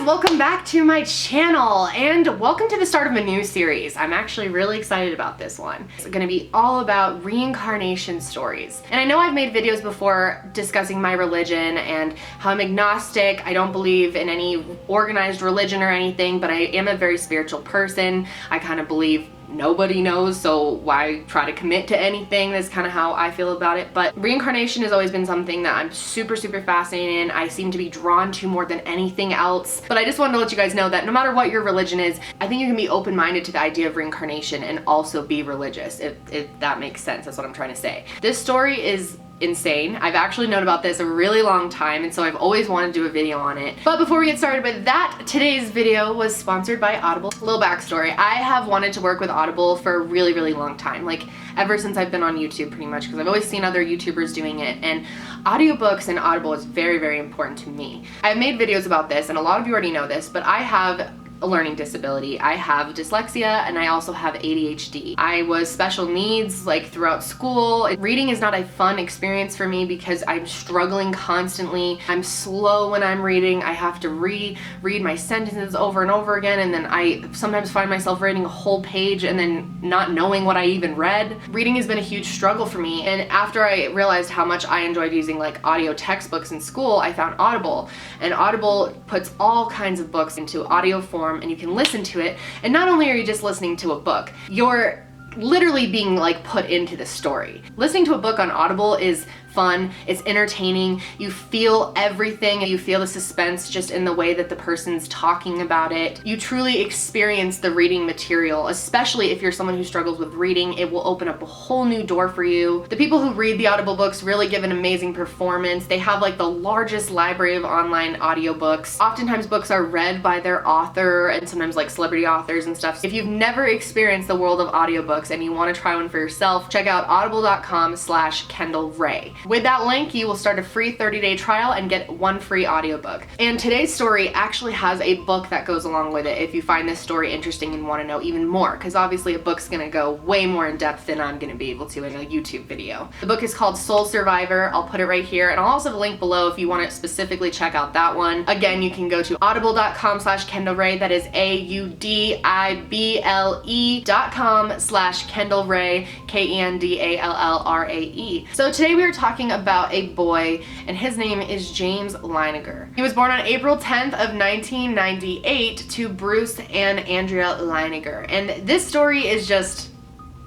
welcome back to my channel and welcome to the start of a new series. I'm actually really excited about this one. It's gonna be all about reincarnation stories. And I know I've made videos before discussing my religion and how I'm agnostic. I don't believe in any organized religion or anything, but I am a very spiritual person. I kind of believe nobody knows, so why try to commit to anything? That's kind of how I feel about it. But reincarnation has always been something that I'm super fascinated in. I seem to be drawn to more than anything else. But I just wanted to let you guys know that no matter what your religion is, I think you can be open-minded to the idea of reincarnation and also be religious, if that makes sense. That's what I'm trying to say. This story is insane. I've actually known about this a really long time, and so I've always wanted to do a video on it. But before we get started with that, today's video was sponsored by Audible. Little backstory, I have wanted to work with Audible for a really long time, like ever since I've been on YouTube pretty much, because I've always seen other YouTubers doing it, and audiobooks and Audible is very important to me. I've made videos about this, and a lot of you already know this, but I have a learning disability. I have dyslexia and I also have ADHD. I was special needs like throughout school. Reading is not a fun experience for me because I'm struggling constantly. I'm slow when I'm reading. I have to read my sentences over and over again, and then I sometimes find myself reading a whole page and then not knowing what I even read. Reading has been a huge struggle for me, and after I realized how much I enjoyed using like audio textbooks in school, I found Audible, and Audible puts all kinds of books into audio form and you can listen to it, and not only are you just listening to a book, you're literally being like put into the story. Listening to a book on Audible is fun, it's entertaining, you feel everything, you feel the suspense just in the way that the person's talking about it. You truly experience the reading material, especially if you're someone who struggles with reading. It will open up a whole new door for you. The people who read the Audible books really give an amazing performance. They have like the largest library of online audiobooks. Oftentimes books are read by their author and sometimes like celebrity authors and stuff. If you've never experienced the world of audiobooks and you want to try one for yourself, check out audible.com/KendallRae. With that link, you will start a free 30-day trial and get one free audiobook. And today's story actually has a book that goes along with it if you find this story interesting and want to know even more, because obviously a book's gonna go way more in depth than I'm gonna be able to in a YouTube video. The book is called Soul Survivor. I'll put it right here, and I'll also have a link below if you want to specifically check out that one. Again, you can go to audible.com/KendallRae. That is AUDIBLE.com/KendallRae, KendallRae. So today we are talking about a boy, and his name is James Leininger. He was born on April 10th of 1998 to Bruce and Andrea Leininger, and this story is just,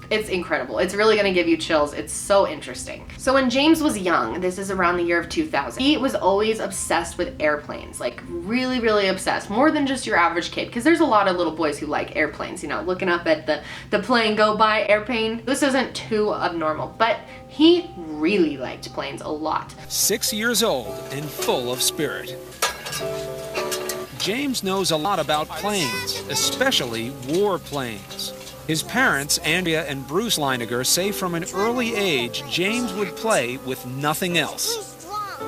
it's incredible. It's really gonna give you chills. It's so interesting. So when James was young, this is around the year of 2000, he was always obsessed with airplanes, like really obsessed, more than just your average kid, because there's a lot of little boys who like airplanes, you know, looking up at the plane go by airplane. This isn't too abnormal, but he really liked planes a lot. 6 years old and full of spirit, James knows a lot about planes, especially warplanes. His parents, Andrea and Bruce Leininger, say from an early age, James would play with nothing else.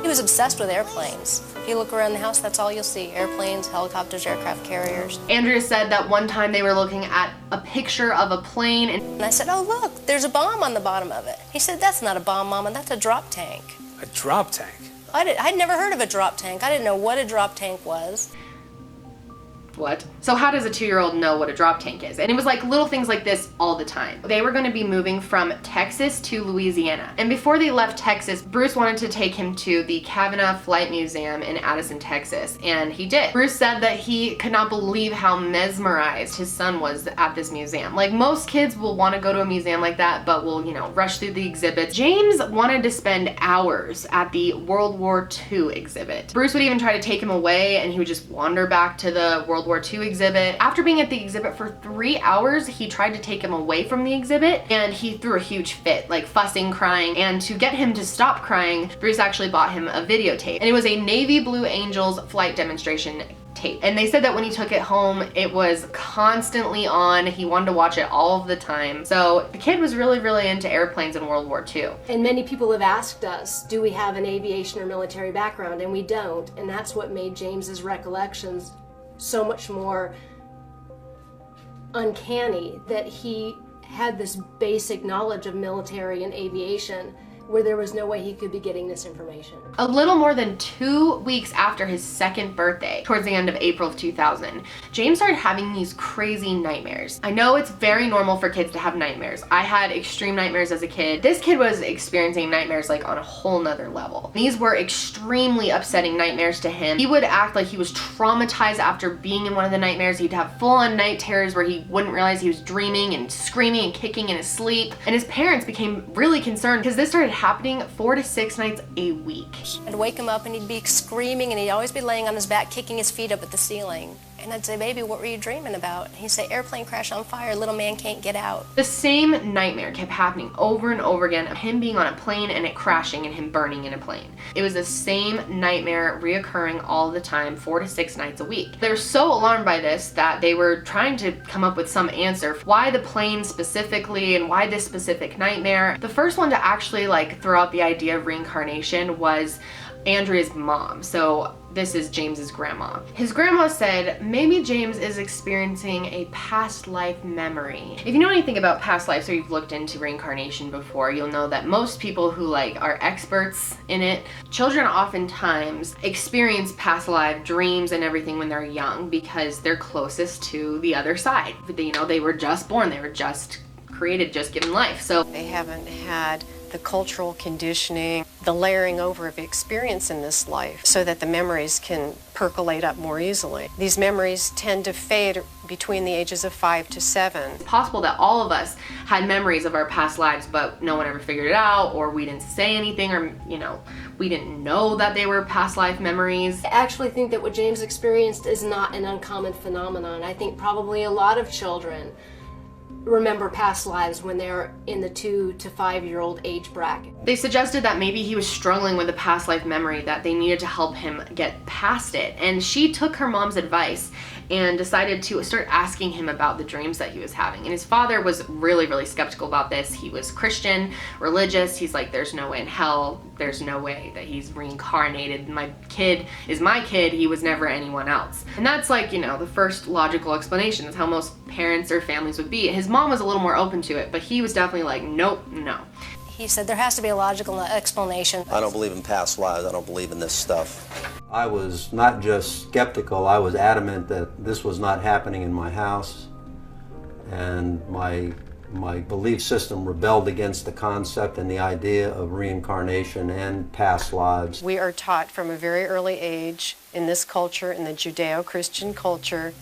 He was obsessed with airplanes. If you look around the house, that's all you'll see. Airplanes, helicopters, aircraft carriers. Andrea said that one time they were looking at a picture of a plane, And I said, oh look, there's a bomb on the bottom of it. He said, that's not a bomb, Mama, that's a drop tank. A drop tank? I'd never heard of a drop tank. I didn't know what a drop tank was. What? So how does a 2-year-old know what a drop tank is? And it was like little things like this all the time. They were going to be moving from Texas to Louisiana. And before they left Texas, Bruce wanted to take him to the Kavanaugh Flight Museum in Addison, Texas. And he did. Bruce said that he could not believe how mesmerized his son was at this museum. Like most kids will want to go to a museum like that, but will, you know, rush through the exhibits. James wanted to spend hours at the World War II exhibit. Bruce would even try to take him away, and he would just wander back to the World War II exhibit. After being at the exhibit for 3 hours, he tried to take him away from the exhibit, and he threw a huge fit, like fussing, crying, and to get him to stop crying, Bruce actually bought him a videotape, and it was a Navy Blue Angels flight demonstration tape. And they said that when he took it home, it was constantly on. He wanted to watch it all of the time. So the kid was really into airplanes in World War II. And many people have asked us, do we have an aviation or military background? And we don't. And that's what made James's recollections so much more uncanny, that he had this basic knowledge of military and aviation where there was no way he could be getting this information. A little more than 2 weeks after his second birthday, towards the end of April of 2000, James started having these crazy nightmares. I know it's very normal for kids to have nightmares. I had extreme nightmares as a kid. This kid was experiencing nightmares like on a whole nother level. These were extremely upsetting nightmares to him. He would act like he was traumatized after being in one of the nightmares. He'd have full-on night terrors where he wouldn't realize he was dreaming and screaming and kicking in his sleep. And his parents became really concerned because this started happening 4 to 6 nights a week. I'd wake him up and he'd be screaming and he'd always be laying on his back, kicking his feet up at the ceiling. And I'd say, baby, what were you dreaming about? And he'd say, airplane crash on fire, little man can't get out. The same nightmare kept happening over and over again of him being on a plane and it crashing and him burning in a plane. It was the same nightmare reoccurring all the time, 4 to 6 nights a week. They were so alarmed by this that they were trying to come up with some answer. Why the plane specifically and why this specific nightmare? The first one to actually like throw out the idea of reincarnation was Andrea's mom. So this is James's grandma. His grandma said maybe James is experiencing a past life memory. If you know anything about past lives or you've looked into reincarnation before, you'll know that most people who like are experts in it, children oftentimes experience past life dreams and everything when they're young because they're closest to the other side. You know, they were just born, they were just created, just given life. So they haven't had the cultural conditioning, the layering over of experience in this life so that the memories can percolate up more easily. These memories tend to fade between the ages of 5 to 7. It's possible that all of us had memories of our past lives, but no one ever figured it out, or we didn't say anything, or, you know, we didn't know that they were past life memories. I actually think that what James experienced is not an uncommon phenomenon. I think probably a lot of children remember past lives when they're in the 2 to 5-year-old age bracket. They suggested that maybe he was struggling with a past life memory, that they needed to help him get past it. And she took her mom's advice and decided to start asking him about the dreams that he was having. And his father was really, really skeptical about this. He was Christian, religious. He's like, there's no way in hell, there's no way that he's reincarnated. My kid is my kid, he was never anyone else. And that's like, you know, the first logical explanation. That's how most parents or families would be. His mom was a little more open to it, but he was definitely like, nope, no. He said there has to be a logical explanation. I don't believe in past lives. I don't believe in this stuff. I was not just skeptical, I was adamant that this was not happening in my house. And my belief system rebelled against the concept and the idea of reincarnation and past lives. We are taught from a very early age in this culture, in the Judeo-Christian culture,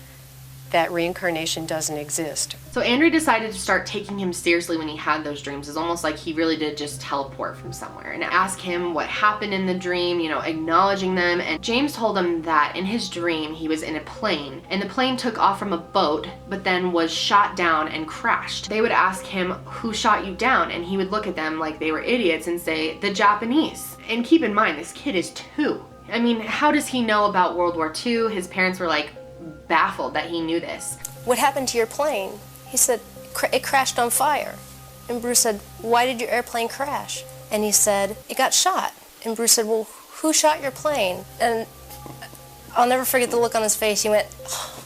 that reincarnation doesn't exist. So Andrea decided to start taking him seriously when he had those dreams. It's almost like he really did just teleport from somewhere, and ask him what happened in the dream, you know, acknowledging them. And James told him that in his dream he was in a plane and the plane took off from a boat but then was shot down and crashed. They would ask him, who shot you down? And he would look at them like they were idiots and say, the Japanese. And keep in mind, this kid is 2. I mean, how does he know about World War II? His parents were like baffled that he knew this. What happened to your plane? He said, it crashed on fire. And Bruce said, why did your airplane crash? And he said, it got shot. And Bruce said, well, who shot your plane? And I'll never forget the look on his face. He went, oh,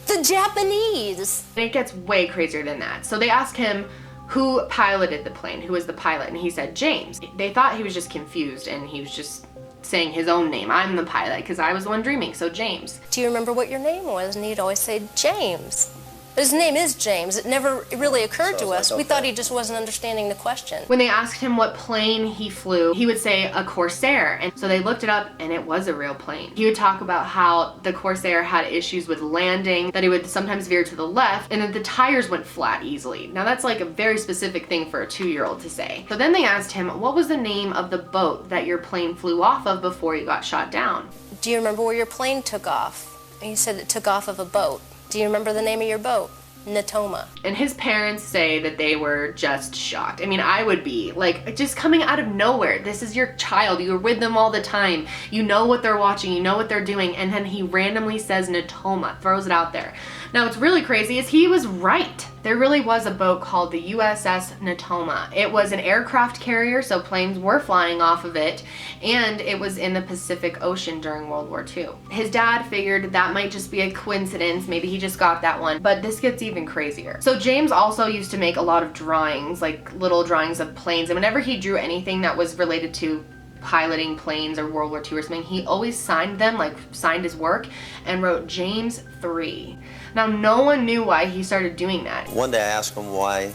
the Japanese. And it gets way crazier than that. So they asked him who piloted the plane, who was the pilot, and he said James. They thought he was just confused and he was just saying his own name. I'm the pilot because I was the one dreaming, so James. Do you remember what your name was? And he'd always say James. But his name is James. It never really occurred to us. We thought he just wasn't understanding the question. When they asked him what plane he flew, he would say a Corsair. And so they looked it up and it was a real plane. He would talk about how the Corsair had issues with landing, that it would sometimes veer to the left, and that the tires went flat easily. Now that's like a very specific thing for a 2-year-old to say. So then they asked him, what was the name of the boat that your plane flew off of before you got shot down? Do you remember where your plane took off? And he said it took off of a boat. Do you remember the name of your boat? Natoma. And his parents say that they were just shocked. I mean, I would be like, just coming out of nowhere. This is your child. You're with them all the time. You know what they're watching. You know what they're doing. And then he randomly says Natoma, throws it out there. Now, what's really crazy is he was right. there really was a boat called the USS Natoma. It was an aircraft carrier, so planes were flying off of it, and it was in the Pacific Ocean during World War II. His dad figured that might just be a coincidence, maybe he just got that one, but this gets even crazier. So James also used to make a lot of drawings, like little drawings of planes, and whenever he drew anything that was related to piloting planes or World War II or something, he always signed them, like signed his work, and wrote James 3. Now, no one knew why he started doing that. One day I asked him why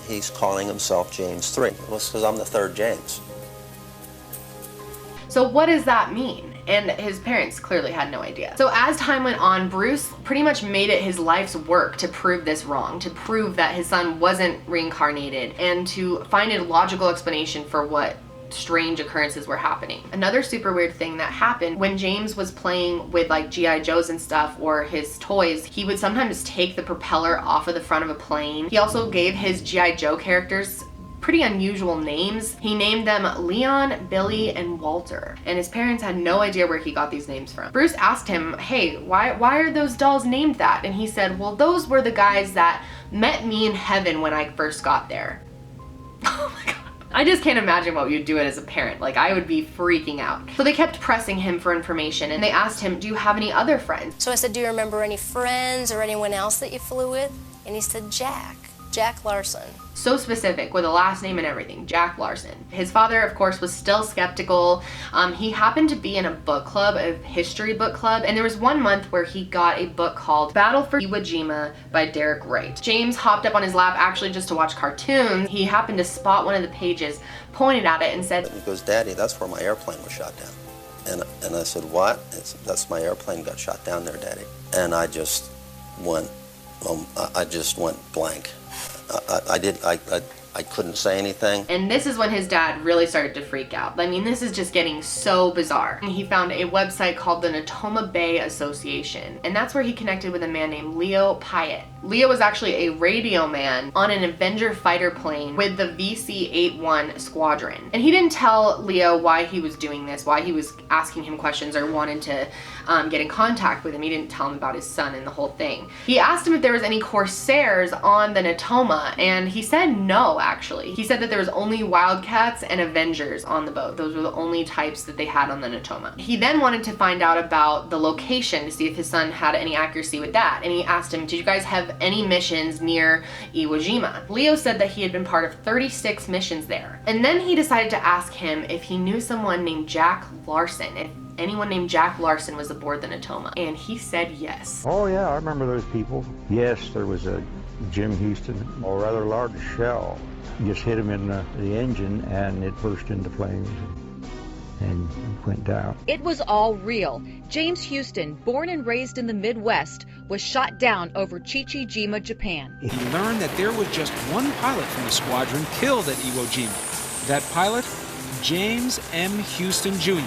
he's calling himself James 3. It was because I'm the third James. So what does that mean? And his parents clearly had no idea. So as time went on, Bruce pretty much made it his life's work to prove this wrong, to prove that his son wasn't reincarnated, and to find a logical explanation for what strange occurrences were happening. Another super weird thing that happened when James was playing with like G.I. Joes and stuff, or his toys, he would sometimes take the propeller off of the front of a plane. He also gave his G.I. Joe characters pretty unusual names. He named them Leon, Billy, and Walter, and his parents had no idea where he got these names from. Bruce asked him, hey, why are those dolls named that? And he said, well, those were the guys that met me in heaven when I first got there. Oh my God. I just can't imagine what you'd do it as a parent. Like, I would be freaking out. So they kept pressing him for information, and they asked him, do you have any other friends? So I said, do you remember any friends or anyone else that you flew with? And he said, Jack Larson. So specific, with a last name and everything, Jack Larson. His father, of course, was still skeptical. He happened to be in a book club, a history book club, and there was one month where he got a book called Battle for Iwo Jima by Derek Wright. James hopped up on his lap actually just to watch cartoons. He happened to spot one of the pages, pointed at it, and said, He goes, Daddy, that's where my airplane was shot down. And I said, what? That's my airplane got shot down there, Daddy. And I just went, blank. I couldn't say anything. And this is when his dad really started to freak out. I mean, this is just getting so bizarre. He found a website called the Natoma Bay Association, and that's where he connected with a man named Leo Pyatt. Leo was actually a radio man on an Avenger fighter plane with the VC-81 squadron. And he didn't tell Leo why he was doing this, why he was asking him questions or wanted to get in contact with him. He didn't tell him about his son and the whole thing. He asked him if there was any Corsairs on the Natoma, and he said no, actually. He said that there was only Wildcats and Avengers on the boat. Those were the only types that they had on the Natoma. He then wanted to find out about the location to see if his son had any accuracy with that. And he asked him, did you guys have any missions near Iwo Jima? Leo said that he had been part of 36 missions there. And then he decided to ask him if he knew someone named Jack Larson, if anyone named Jack Larson was aboard the Natoma. And he said yes. Oh yeah, I remember those people. Yes, there was a Jim Houston, a rather large shell, just hit him in the engine, and it burst into flames and went down. It was all real. James Houston, born and raised in the Midwest, was shot down over Chichijima, Japan. He learned that there was just one pilot from the squadron killed at Iwo Jima. That pilot, James M. Houston Jr.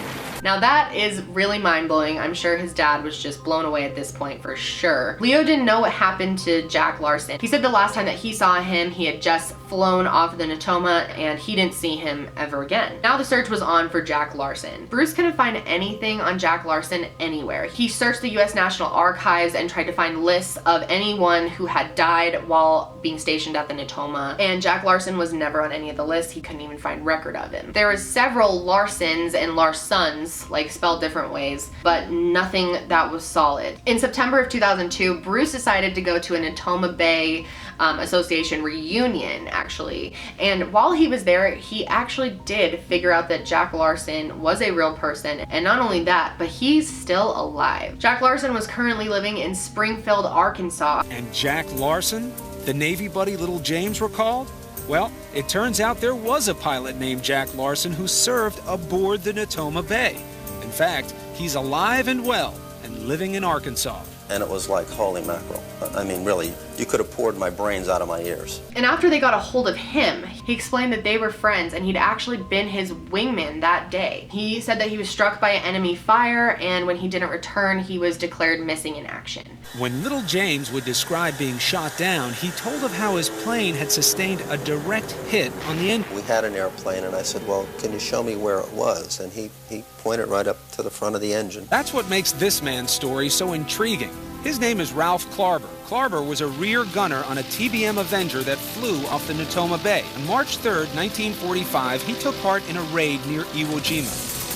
Now that is really mind-blowing. I'm sure his dad was just blown away at this point for sure. Leo didn't know what happened to Jack Larson. He said the last time that he saw him, he had just flown off of the Natoma and he didn't see him ever again. Now the search was on for Jack Larson. Bruce couldn't find anything on Jack Larson anywhere. He searched the US National Archives and tried to find lists of anyone who had died while being stationed at the Natoma, and Jack Larson was never on any of the lists. He couldn't even find record of him. There was several Larsons and Larsons, like spelled different ways, but nothing that was solid. In September of 2002, Bruce decided to go to a Natoma Bay Association reunion, actually. And while he was there, he actually did figure out that Jack Larson was a real person. And not only that, but he's still alive. Jack Larson was currently living in Springfield, Arkansas. And Jack Larson, the Navy buddy little James recalled? Well, it turns out there was a pilot named Jack Larson who served aboard the Natoma Bay. In fact, he's alive and well and living in Arkansas. And it was like, holy mackerel. I mean, really, you could have poured my brains out of my ears. And after they got a hold of him, he explained that they were friends and he'd actually been his wingman that day. He said that he was struck by an enemy fire, and when he didn't return, he was declared missing in action. When little James would describe being shot down, he told of how his plane had sustained a direct hit on the engine. We had an airplane, and I said, well, can you show me where it was? And he pointed right up to the front of the engine. That's what makes this man's story so intriguing. His name is Ralph Klarber. Klarber was a rear gunner on a TBM Avenger that flew off the Natoma Bay. On March 3rd, 1945, he took part in a raid near Iwo Jima.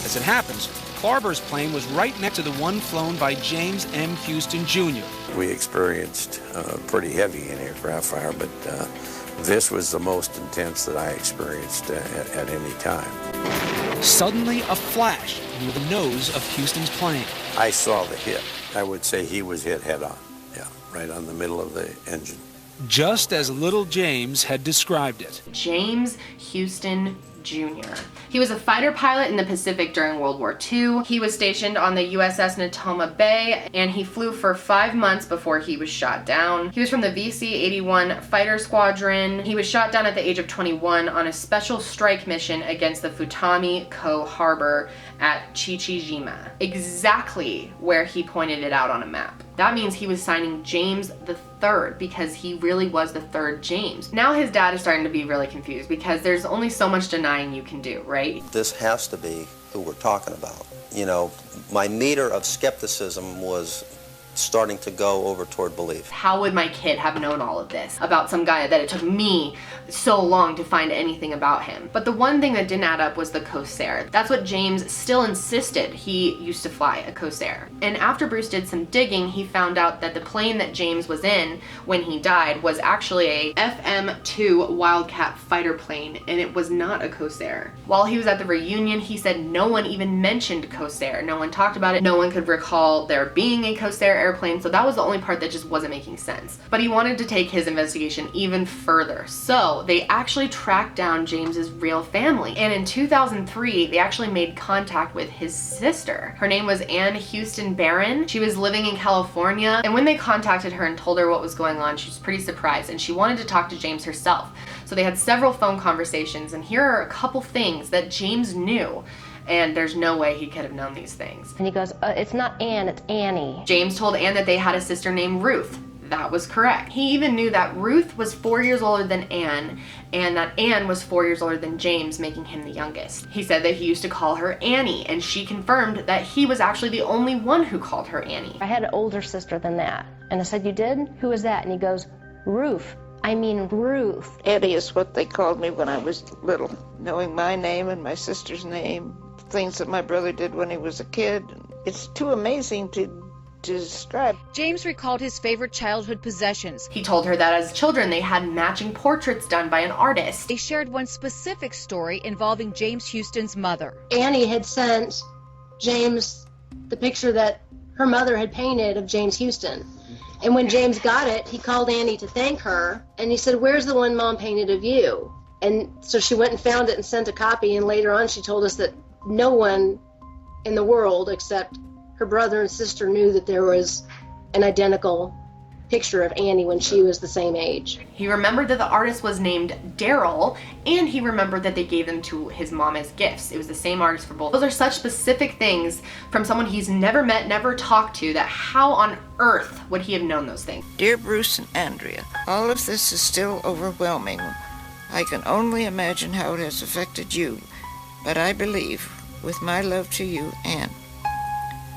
As it happens, Klarber's plane was right next to the one flown by James M. Houston, Jr. We experienced pretty heavy anti-aircraft fire, but this was the most intense that I experienced at any time. Suddenly, a flash near the nose of Houston's plane. I saw the hit. I would say he was hit head-on, yeah, right on the middle of the engine. Just as little James had described it. James Houston Jr. He was a fighter pilot in the Pacific during World War II. He was stationed on the USS Natoma Bay, and he flew for 5 months before he was shot down. He was from the VC-81 Fighter Squadron. He was shot down at the age of 21 on a special strike mission against the Futami-Ko Harbor at Chichijima, exactly where he pointed it out on a map. That means he was signing James the Third because he really was the third James. Now his dad is starting to be really confused because there's only so much denying you can do, right? This has to be who we're talking about. You know, my meter of skepticism was starting to go over toward belief. How would my kid have known all of this about some guy that it took me so long to find anything about him? But the one thing that didn't add up was the Corsair. That's what James still insisted he used to fly, a Corsair. And after Bruce did some digging, he found out that the plane that James was in when he died was actually a FM-2 Wildcat fighter plane, and it was not a Corsair. While he was at the reunion, he said no one even mentioned Corsair. No one talked about it. No one could recall there being a Corsair airplane, so that was the only part that just wasn't making sense. But he wanted to take his investigation even further, so they actually tracked down James's real family. And in 2003, they actually made contact with his sister. Her name was Ann Houston Barron. She was living in California, and when they contacted her and told her what was going on, she was pretty surprised, and she wanted to talk to James herself. So they had several phone conversations, and here are a couple things that James knew. And there's no way he could have known these things. And he goes, it's not Ann, it's Annie. James told Ann that they had a sister named Ruth. That was correct. He even knew that Ruth was 4 years older than Ann, and that Ann was 4 years older than James, making him the youngest. He said that he used to call her Annie, and she confirmed that he was actually the only one who called her Annie. I had an older sister than that. And I said, you did? Who was that? And he goes, Ruth. I mean Ruth. Eddie is what they called me when I was little. Knowing my name and my sister's name, things that my brother did when he was a kid. It's too amazing to describe. James recalled his favorite childhood possessions. He told her that as children they had matching portraits done by an artist. They shared one specific story involving James Houston's mother. Annie had sent James the picture that her mother had painted of James Houston. And when James got it, he called Annie to thank her, and he said, where's the one Mom painted of you? And so she went and found it and sent a copy, and later on she told us that no one in the world except her brother and sister knew that there was an identical picture of Annie when she was the same age. He remembered that the artist was named Daryl, and he remembered that they gave them to his mom as gifts. It was the same artist for both. Those are such specific things from someone he's never met, never talked to, that how on earth would he have known those things? Dear Bruce and Andrea, all of this is still overwhelming. I can only imagine how it has affected you, but I believe, with my love to you, Anne,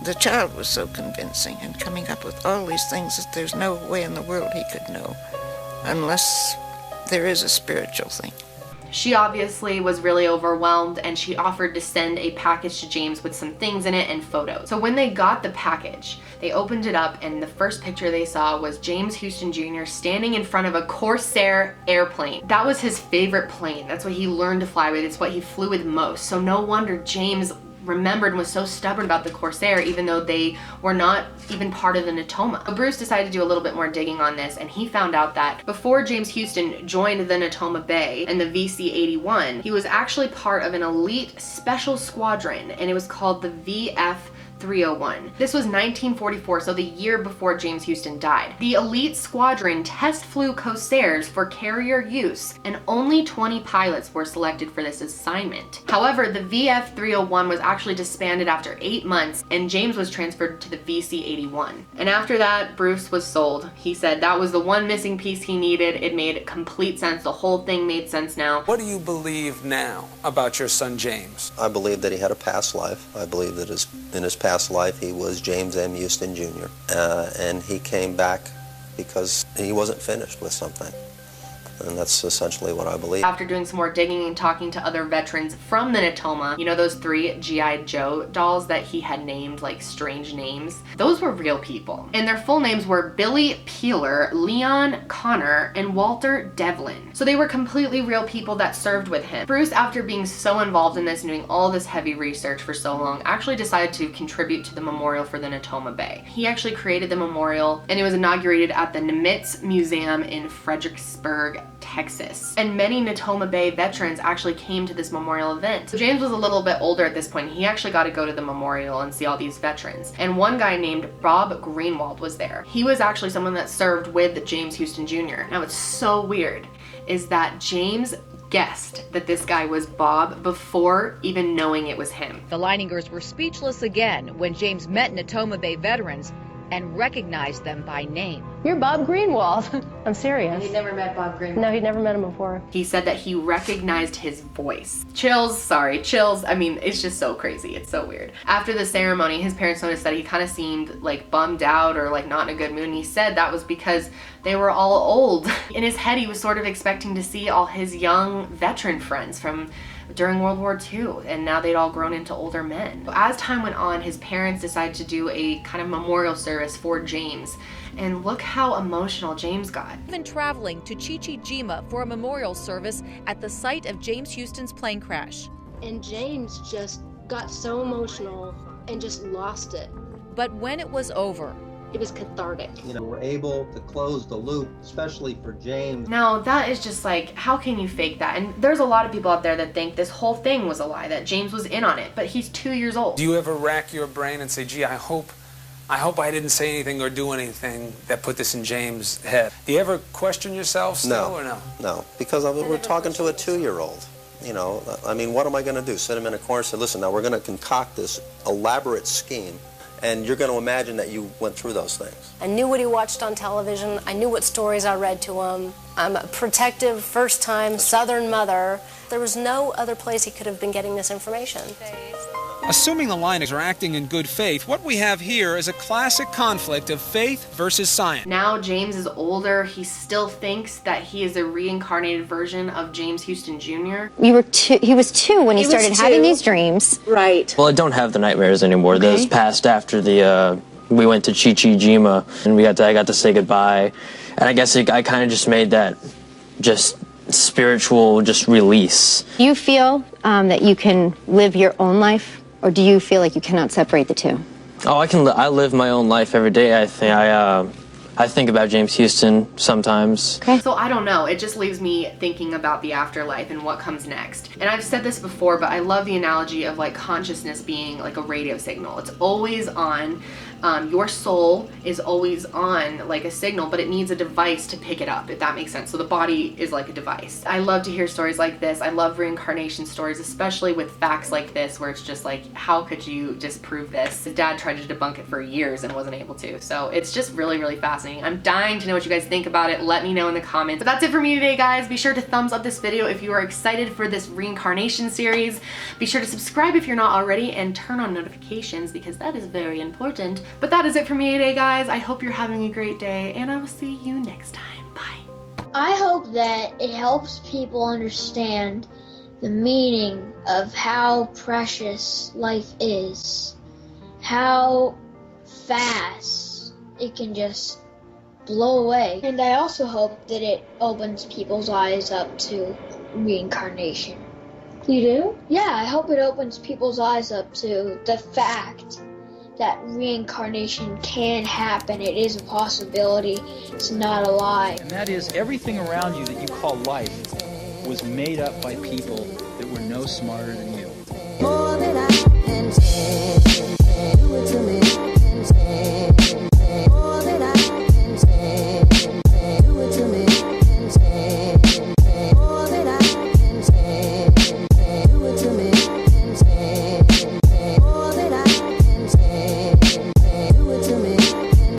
the child was so convincing and coming up with all these things that there's no way in the world he could know, unless there is a spiritual thing. She obviously was really overwhelmed, and she offered to send a package to James with some things in it and photos. So when they got the package, they opened it up, and the first picture they saw was James Houston Jr. standing in front of a Corsair airplane. That was his favorite plane. That's what he learned to fly with. It's what he flew with most. So no wonder James remembered and was so stubborn about the Corsair, even though they were not even part of the Natoma. So Bruce decided to do a little bit more digging on this, and he found out that before James Houston joined the Natoma Bay and the VC-81, he was actually part of an elite special squadron, and it was called the VF-301. This was 1944, so the year before James Houston died. The elite squadron test flew Corsairs for carrier use, and only 20 pilots were selected for this assignment. However, the VF-301 was actually disbanded after 8 months, and James was transferred to the VC-81. And after that, Bruce was sold. He said that was the one missing piece he needed. It made complete sense. The whole thing made sense now. What do you believe now about your son James? I believe that he had a past life. I believe that in his past past life he was James M. Houston Jr. And he came back because he wasn't finished with something. And that's essentially what I believe. After doing some more digging and talking to other veterans from the Natoma, you know those 3 G.I. Joe dolls that he had named like strange names? Those were real people. And their full names were Billy Peeler, Leon Connor, and Walter Devlin. So they were completely real people that served with him. Bruce, after being so involved in this and doing all this heavy research for so long, actually decided to contribute to the memorial for the Natoma Bay. He actually created the memorial, and it was inaugurated at the Nimitz Museum in Fredericksburg, Texas. And many Natoma Bay veterans actually came to this memorial event. So James was a little bit older at this point. He actually got to go to the memorial and see all these veterans. And one guy named Bob Greenwood was there. He was actually someone that served with James Houston Jr. Now what's so weird is that James guessed that this guy was Bob before even knowing it was him. The Leiningers were speechless again when James met Natoma Bay veterans and recognized them by name. You're Bob Greenwald. I'm serious. He'd never met Bob Greenwood. No, he'd never met him before. He said that he recognized his voice. Chills, sorry, chills. I mean, it's just so crazy. It's so weird. After the ceremony, his parents noticed that he kind of seemed like bummed out or like not in a good mood. And he said that was because they were all old. In his head, he was sort of expecting to see all his young veteran friends from during World War II, and now they'd all grown into older men. As time went on, his parents decided to do a kind of memorial service for James, and look how emotional James got. Even traveling to Chichijima for a memorial service at the site of James Houston's plane crash. And James just got so emotional and just lost it. But when it was over, it was cathartic. You know, we're able to close the loop, especially for James. Now that is just like, how can you fake that? And there's a lot of people out there that think this whole thing was a lie, that James was in on it, but he's 2 years old. Do you ever rack your brain and say, gee, I hope I didn't say anything or do anything that put this in James' head? Do you ever question yourself still or no? No, because we're talking to a 2-year-old. You know, I mean, what am I going to do? Sit him in a corner and say, listen, now we're going to concoct this elaborate scheme, and you're going to imagine that you went through those things. I knew what he watched on television. I knew what stories I read to him. I'm a protective, first-time Southern mother. There was no other place he could have been getting this information. Assuming the Leiningers are acting in good faith, what we have here is a classic conflict of faith versus science. Now James is older. He still thinks that he is a reincarnated version of James Houston Jr. He was 2 when he started having these dreams. Right. Well, I don't have the nightmares anymore. Okay. Those passed after we went to Chichijima, and I got to say goodbye. And I guess I kind of just made that spiritual release. Do you feel that you can live your own life? Or do you feel like you cannot separate the two? Oh, I live my own life every day. I think about James Houston sometimes. Okay. So I don't know. It just leaves me thinking about the afterlife and what comes next. And I've said this before, but I love the analogy of like consciousness being like a radio signal. It's always on. Your soul is always on like a signal, but it needs a device to pick it up, if that makes sense. So the body is like a device. I love to hear stories like this. I love reincarnation stories, especially with facts like this, where it's just like, how could you disprove this? His dad tried to debunk it for years and wasn't able to. So it's just really, really fascinating. I'm dying to know what you guys think about it. Let me know in the comments. But that's it for me today, guys. Be sure to thumbs up this video if you are excited for this reincarnation series. Be sure to subscribe if you're not already and turn on notifications because that is very important. But that is it for me today, guys. I hope you're having a great day, and I will see you next time. Bye. I hope that it helps people understand the meaning of how precious life is, how fast it can just blow away. And I also hope that it opens people's eyes up to reincarnation. You do? Yeah, I hope it opens people's eyes up to the fact that reincarnation can happen. It is a possibility. It's not a lie. And that is, everything around you that you call life was made up by people that were no smarter than you. More than I can say, do it to me.